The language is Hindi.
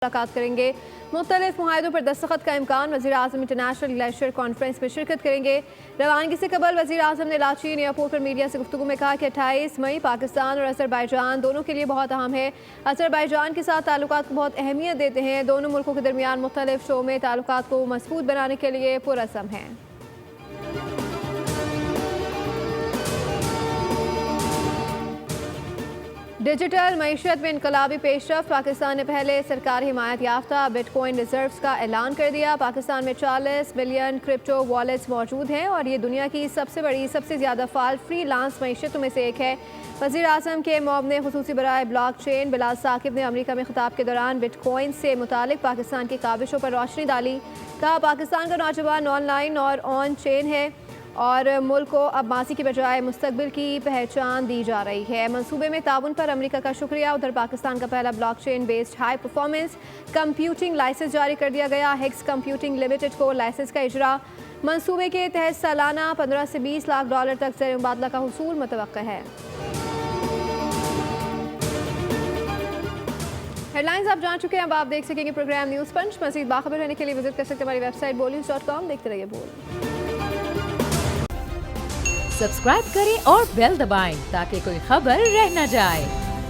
मुलाकात करेंगे। मुख्तलिफ मुआहदों पर दस्तखत का इम्कान। वज़ीर-ए-आज़म इंटरनेशनल ग्लेशियर कॉन्फ्रेंस में शिरकत करेंगे। रवानगी से कबल वज़ीर-ए-आज़म ने लाचीन एयरपोर्ट पर मीडिया से गुफ्तगू में कहा कि 28 मई पाकिस्तान और अज़रबैजान दोनों के लिए बहुत अहम है। अज़रबैजान के साथ ताल्लुकात को बहुत अहमियत देते हैं। दोनों मुल्कों के दरमियान मुख्तलिफ शो में ताल्लुकात को मजबूत बनाने के लिए पुरअज़्म हैं। डिजिटल मईशत में इनकलाबी पेशरफ। पाकिस्तान ने पहले सरकारी हिमायत याफ्ता बिटकॉइन रिजर्व्स का ऐलान कर दिया। पाकिस्तान में 40 मिलियन क्रिप्टो वॉलेट्स मौजूद हैं और ये दुनिया की सबसे बड़ी सबसे ज़्यादा फाल फ्रीलांस मईशतों में से एक है। वज़ीर-ए-आज़म के मुआवने खुसूसी बराए ब्लॉक चेन बिलाल साकिब ने अमरीका में खिताब के दौरान बिटकॉइन से मुतालिक पाकिस्तान की काविशों पर रोशनी डाली। कहा, पाकिस्तान का नौजवान ऑनलाइन और ऑन चेन है और मुल्क को अब माजी की बजाय मुस्तकबिल की पहचान दी जा रही है। मंसूबे में ताउन पर अमेरिका का शुक्रिया। उधर पाकिस्तान का पहला blockchain based high performance computing license जारी कर दिया गया। हिग्स कंप्यूटिंग लिमिटेड को लाइसेंस का इजरा मंसूबे के तहत सालाना 15 से 20 लाख डॉलर तक ज़र मुबादला का हुसूल मुतवक्का है। हेडलाइंस आप जान चुके हैं, अब आप देख सकेंगे प्रोग्राम न्यूज़ पंच। मज़ीद बाखबर रहने के लिए विजिट कर सकते हैं हमारी वेबसाइट bolnews.com। देखते रहिए बोल। सब्सक्राइब करें और बेल दबाएं ताकि कोई खबर रह न जाए।